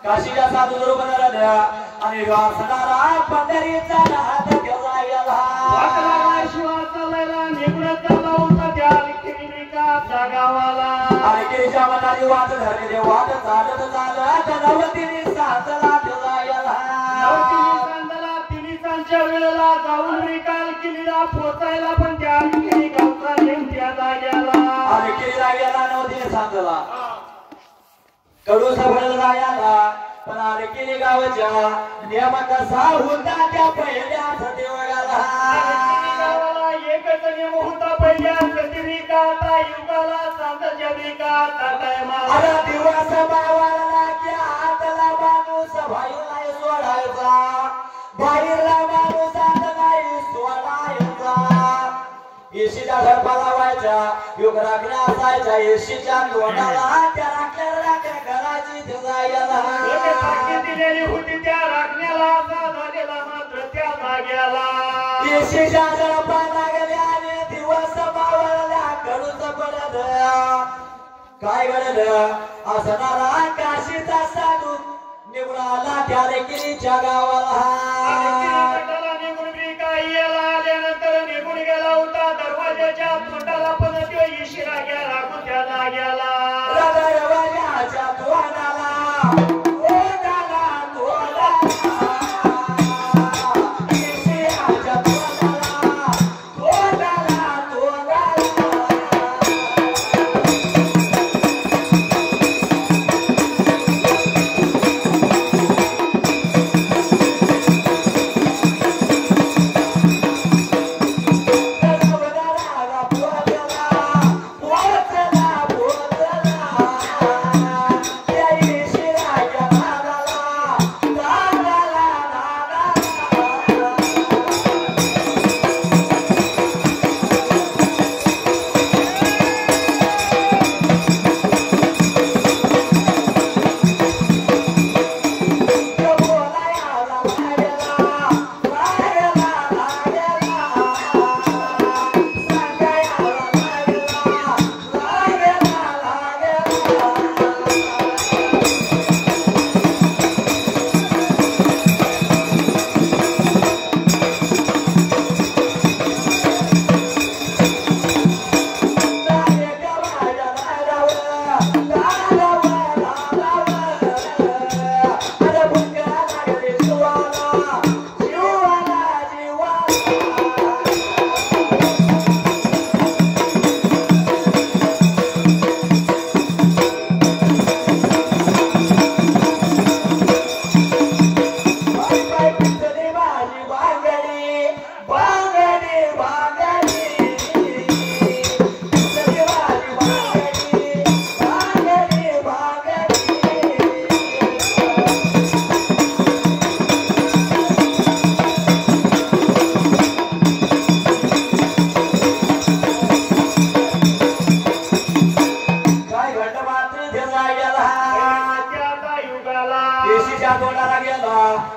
काशीच्या साधू बरोबर द्या आणि वासनारा पंढरीचा हात घेऊन गेला वाटला शिवाचा लैला निघून लावून त्या लिखिका जागावाला आरकेच्या मनाची वाट धरली दे वाट चालत चालत नवतीने साधला ठेवला गेला नवतीने सांदला तिने सांच्या वेळेला जाऊन रिकाल किल्ला पोचायला पण त्या लिखिका नेमक्या जाग्याला आरकेला गेला नवतीने सांदला कडू सबळ जायला पण आरकेली गावच्या नियमात कसा होता त्या पहिल्याच देवळाला एकच नियम होता पहिल्या प्रतिरिका आता युगाला सांत जबिका टायमाला अरे दिवस बावाला की आतला माणूस भाईला सोडायचा बाहेरला माणूस आतला सोडायचा येशीच्या घरपाला व्हायच्या युग राखण्या असायच्या येशीच्या तोंडाला त्या राखल्या घराची जायला दिलेली होती त्या राखण्याला असा झालेला मात्र त्या जाग्याला येशीच्या घरपाला गेल्या आणि दिवस मावळल्या कडूच पडत काय घडलं असणारा काशीचा साधू निघून आला त्या लेकिरीच्या गावाला दरवाजाच्या तोंडाला पण तो इशिरा गेला कुठ्याला गेला दरवाजाच्या तोंडाला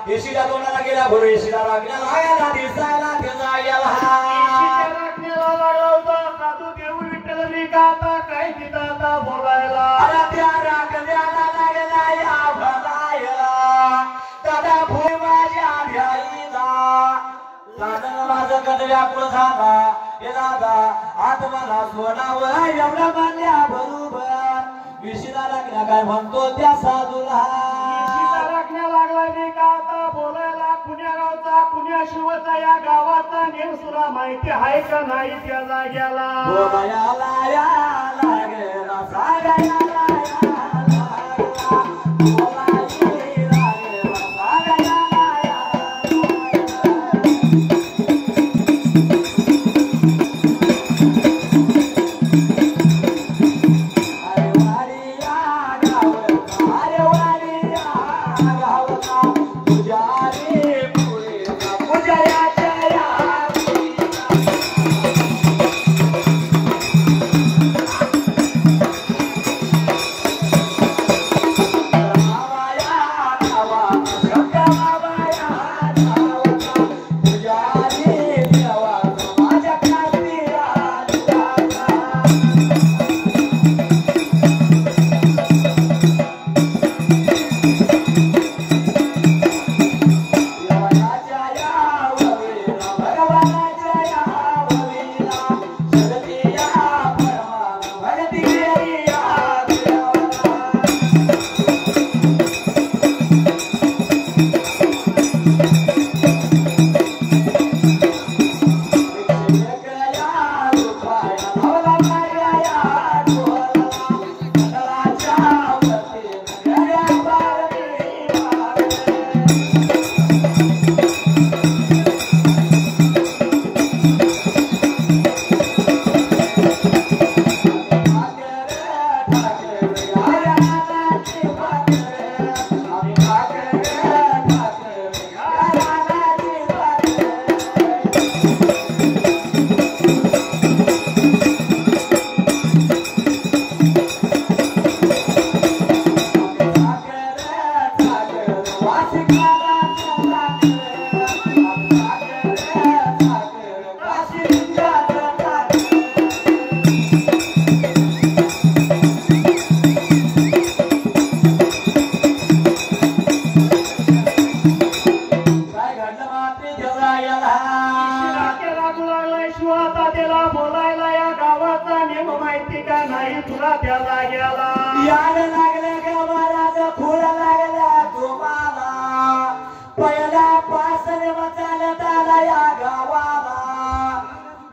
येशीच्या तोंडाला गेला भरू येशीला राखण्याला दिसायला गेला राखण्याला लागला होता साधू देऊ विठ्ठल विकाता काय तिथं बोलायला अरे त्या राखण्याला लागला या भलायला दादा भोय माझ्या भ्याईला लाडन माझं कद व्याकुळ झाला हे दादा आत्माला सोडावं एवढा मान्या बरोबर विशीला राखण्या काय म्हणतो त्या साधूला लागला विकाता बोलायला पुण्या गावचा पुण्या शिवचा या गावाचा नेम सुद्धा माहिती आहे का नाही त्या जाग्याला बोलायला या लागेला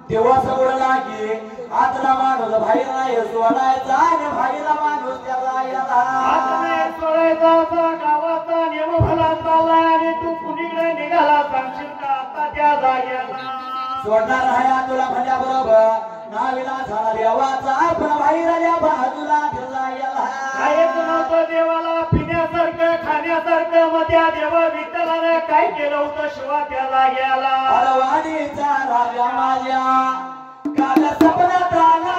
तेव्हा सगळं लागे आतला माणूस बाहेर नाही सोडायचा आणि बाहेरला माणूस त्याला याला सोडायचा गावाचा नियम भला चालला आणि तू कुणीकडे निघाला सांगशील का आता त्या जाग्याला सोडणार आहे तुला म्हणजे बरोबर नाविला झाला देवाचा पण बाहेर आल्या बाजूला त्याला याला काहीच नव्हतं देवाला पिण्यासारखं खाण्यासारखं मग त्या देवा विठ्ठलाने काय केलं होतं शिवा त्या जाग्याला अरवाडीचा राजा माझ्या काल सपनात आला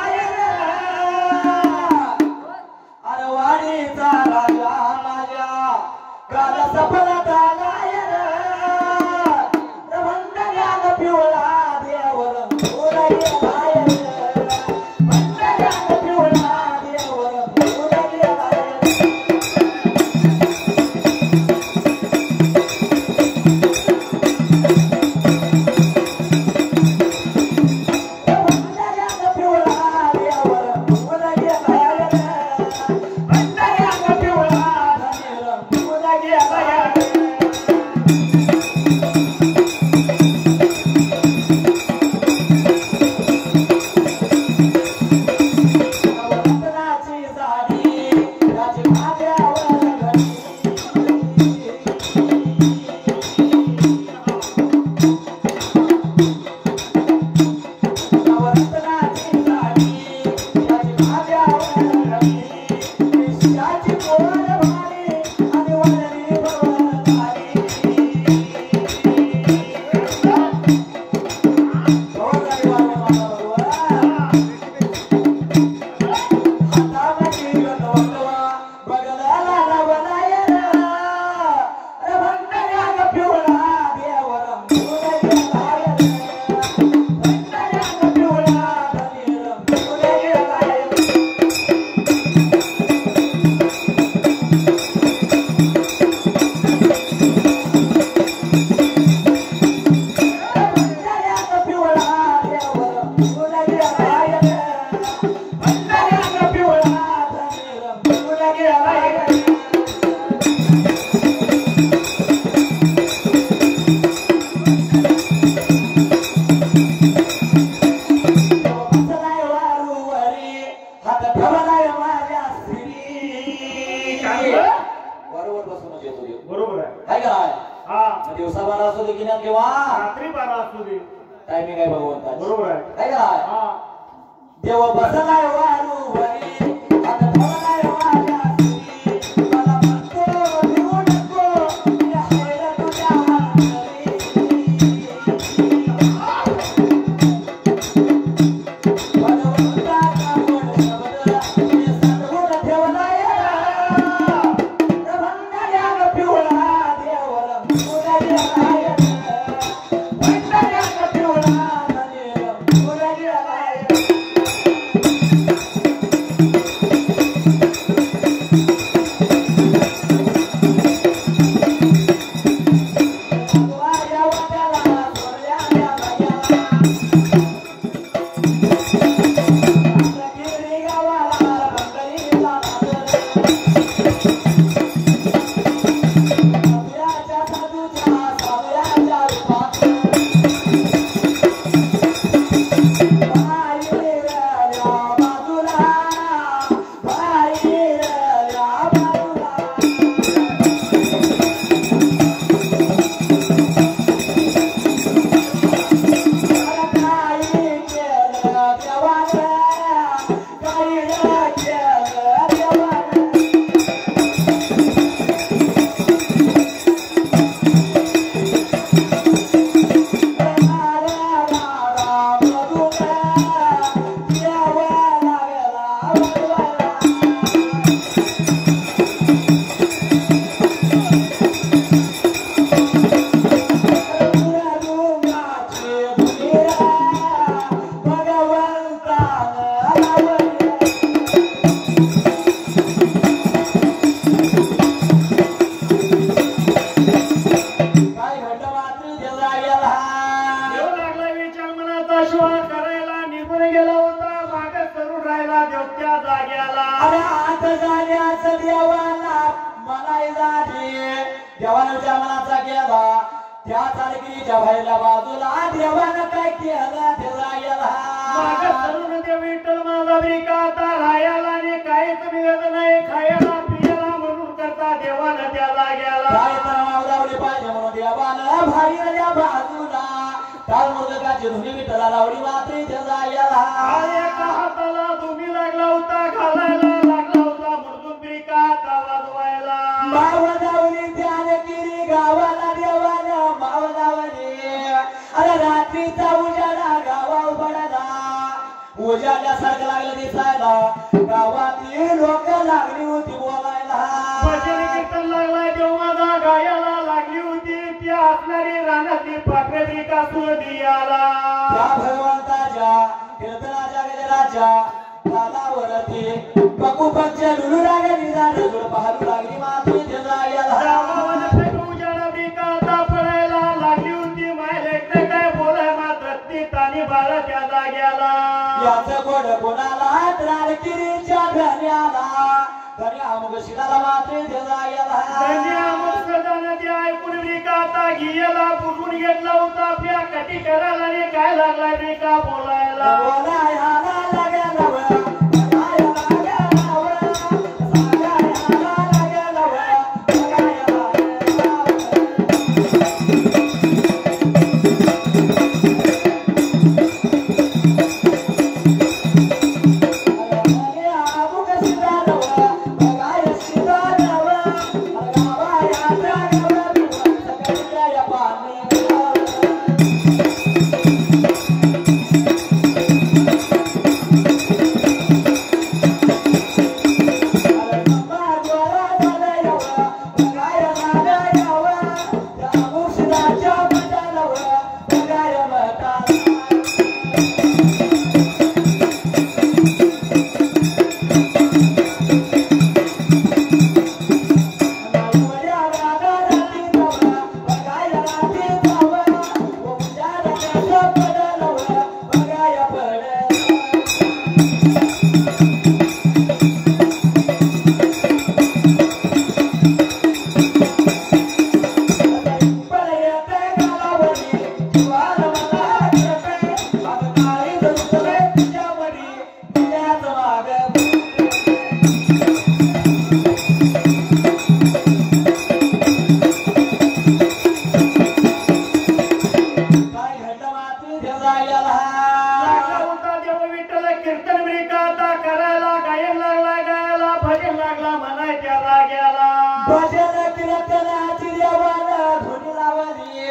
अरवाडीचा राजा माझ्या काल सपनात आला भंडऱ्याला पिवळा देवर भंडऱ्याला पिवळा देवर पिवळा असू दे किंवा किंवा रात्री 12 असू दे टायमिंग आहे भगवंता बरोबर आहे काय का देव बसलाय वारू भरी आता बोलाय वाऱ्या सुरी मला म्हणतो देऊ नको या हेला तुझ्या देवाच्या मनाचा केला त्या चालगिरीच्या बाहेरल्या बाजूला देवानं काय केलं देवा गेला माझा तरुण देव विठ्ठल माझा बिकाता रायाला आणि काहीच मिळत नाही खायला पियाला म्हणून करता देवानं त्याला गेला काय तर मावदावली पाहिजे म्हणून देवानं बाहेरल्या बाजूला काल मुलगाची धुनी विठ्ठला लावली मात्री त्याला गेला एका हाताला धुनी लागला होता घालायला लागला होता म्हणून बिकाता वाजवायला मावदावली ध्यान केली गावाला देवानं मावदावली अरे रात्रीचा उजाडा गावा पडला उजाडल्यासारखं लागलं दिसायला गावातील लोक लागली होती बोलायला भजन कीर्तन लागलाय देवाला गायला लागली होती ती असणारी रानातली पाकळी का सुदियाला त्या भगवंताच्या कीर्तनाच्या गजराच्या तालावरती बकू पंच लुलू लागली झाड पाहू लागली माती उजाडा बिकाता पडायला लागली होती मायले काय बोलाय मात्र ती तानी बाळा त्या जाग्याला याचं गोड कोणाला रानकिरीच्या धन्याला धन्या अमुक शिराला मात्र जाग्याला धन्या अमुक सदानं ते ऐकून बिकाता गियला पुरून घेतला होता आपल्या कटी करायला आणि काय लागलाय बिका बोलायला बोलायला लागला लागला म्हणाय त्या जाग्याला भजन कीर्तनाची देवाला धुनी लावली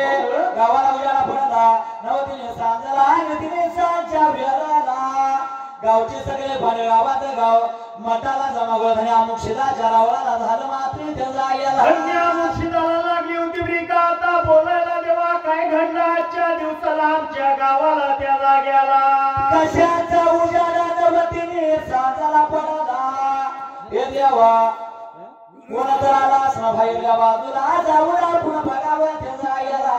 गावाला उजाला पडला नवतीने सांजला नदीने सांच्या भेराला गावचे सगळे भाडे गावात गाव मठाला जमा गोधने अमुक शिदाच्या रावळाला झालं मात्र त्या जाग्याला अमुक शिदाला लागली होती ब्रिका आता बोलायला देवा काय घडलं आजच्या दिवसाला आमच्या गावाला त्या जाग्याला कशाचा उजाडा नवतीने सांजाला पडला हे देवा कोणाचा आला असं बाहेरच्या बाजूला जाऊन पुन्हा बघावं त्या जाग्याला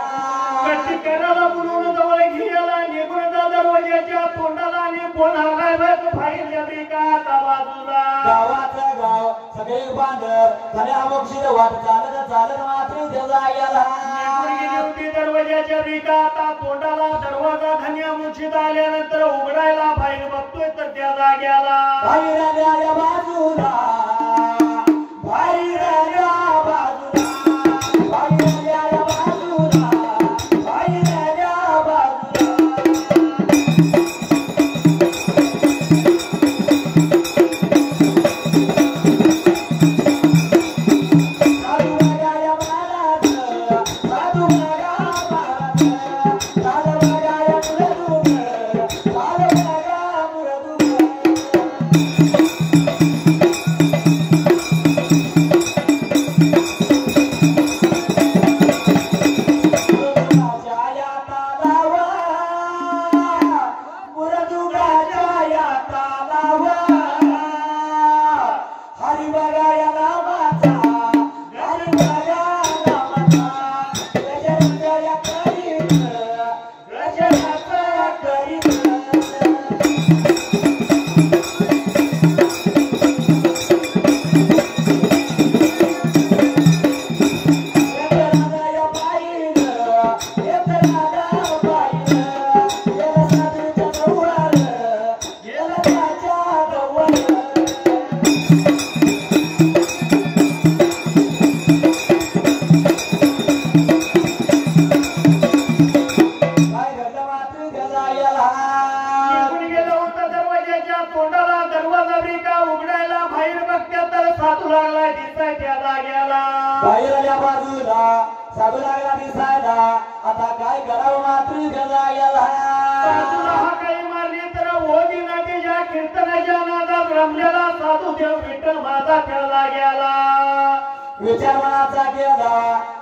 कशी करायला बोलून जवळ घ्यायला निघून जा दरवाजाच्या तोंडाला आणि कोण आलाय बाहेरच्या ब्रिका आता बाजूला गावाचं गाव सगळे बांधर झाले अमुक्षित वाट चालत चालत मात्र त्या जाग्याला होती दरवाजाच्या ब्रिका आता तोंडाला दरवाजा धन्या मुक्षित आल्यानंतर उघडायला बाहेर बघतोय तर त्या जाग्याला बाहेर बाजूला बाहेर बाजूला बाहेर बाजूला बाहेर बाजूला साधू लागला दिसायला आता काय करावं मात्र त्या जाग्याला साधूला काही मारली तर ओगी नदीच्या कीर्तनाच्या नादात रमलेला साधू देव विठ्ठल माझा त्या जाग्याला विचार मनाचा केला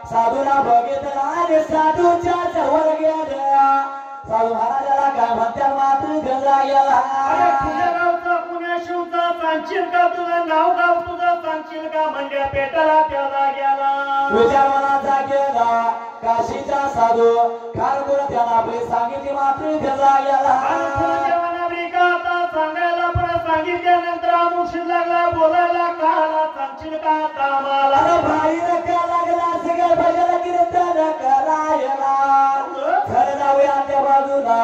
साधूला बघितला आणि साधूच्या जवळ गेला साधू महाराजाला काय म्हणत्या मात्र त्या जाग्याला तुझ्या गावचा पुण्या शिवचा सांगशील का तुझं नाव गाव तुझं सांगशील का म्हणजे पेटाला त्या जाग्याला विचार मनाचा केला काशीचा साधू कारकुन त्याला आपली सांगितली मात्र त्या जाग्याला सांगायला पण सांगितल्यानंतर अमुक्षित लागला बोलायला काला सांगशील का आता मला बाहेर का लागला सगळं भजन कीर्तन करायला खरं जाऊया त्या बाजूला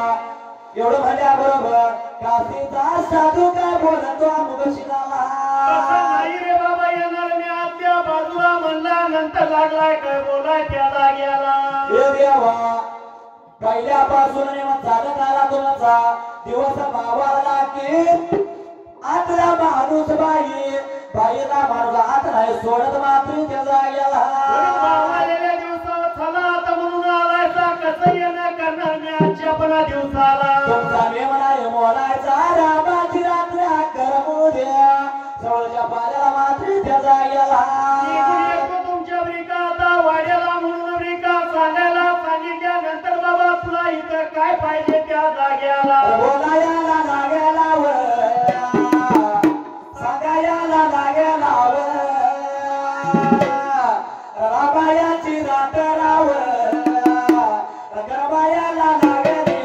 एवढं म्हणल्याबरोबर काशीचा साधू काय बोलतो अमुक्षिताला नाही रे बाबा येणार मी आतल्या बाजूला म्हणला नंतर लागलाय काय बोलाय त्या जाग्याला हे देवा पहिल्यापासून चालत आला तुमचा दिवस मावाला की आतला माणूस बाईला माणूस आत नाही सोडत मात्र त्या जाग्याला मावालेल्या दिवसावर चला आता म्हणून आलायचा कसं येणं करणार मी आजच्या पण दिवसाला तुमचा मेमना मोलायचा रामाची रात्र करमू द्या जवळच्या पाल्याला मात्र त्या जाग्याला तुमच्या ब्रिका आता वाड्याला म्हणून ब्रिका सांगायला सांगितल्यानंतर बाबा तुला इथं काय पाहिजे त्या जाग्याला बोलायला लागेला सांगायला लागेला रामायाची रात राव गरबायाला लागेली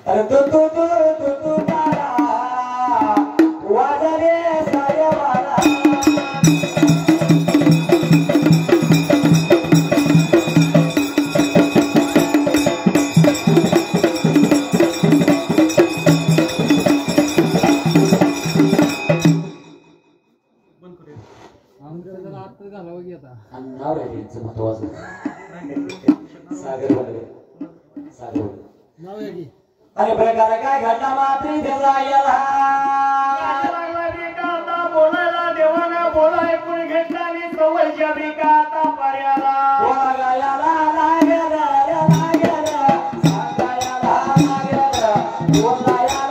अरे तू बाळा वाजले साऱ्या बाळा नाव आहे त्यांचं महत्वाचं सागर आणि प्रकार काय घडला मात्री त्याचा याला बोलायला देवाना बोला ऐकून घेतला आणि सवयच्या बिका आता पर्याला बोलायला लागेल सांगायला लागेल बोलायला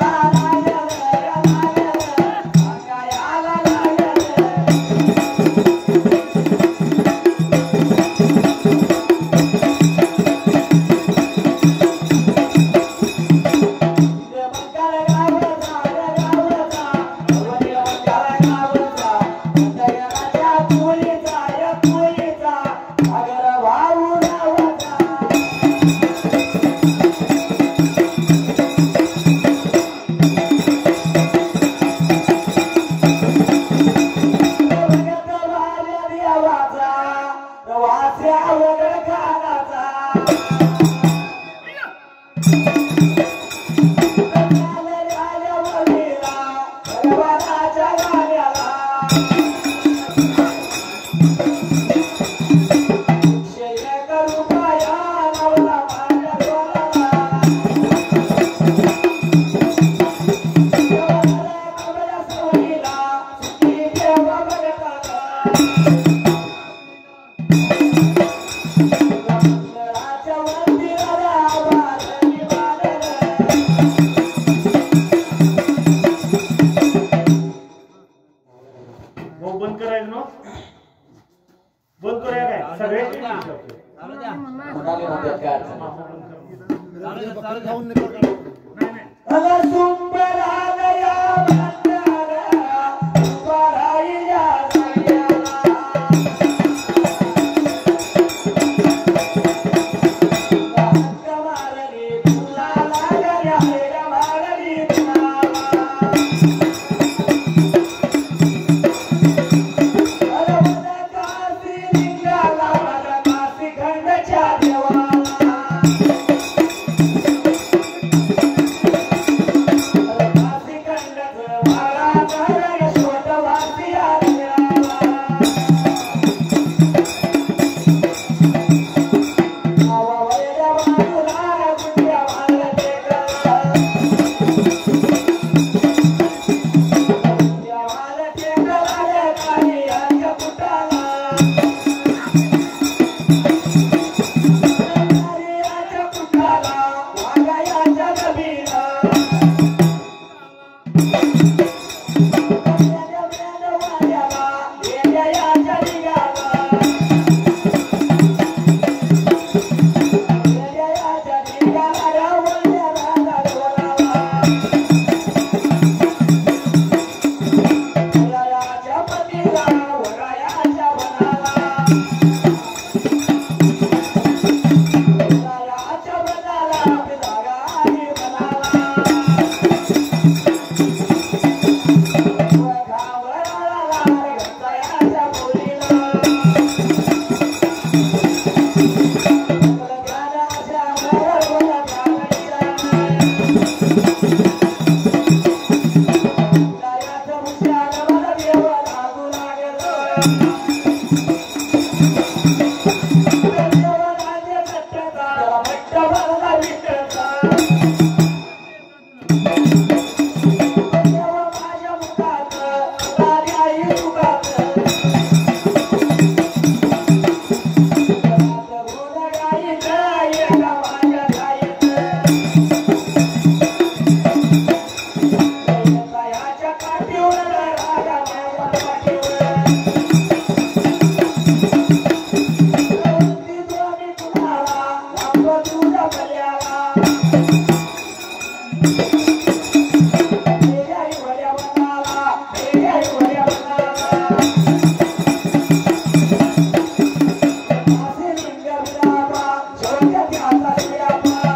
Thank you.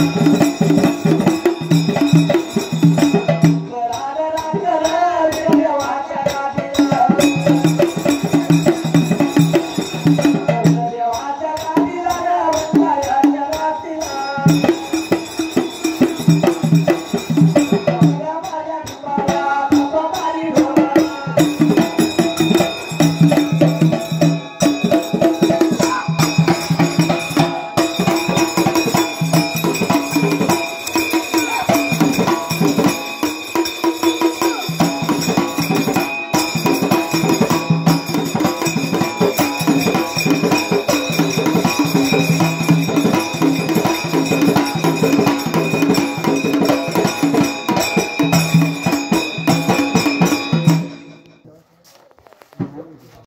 रे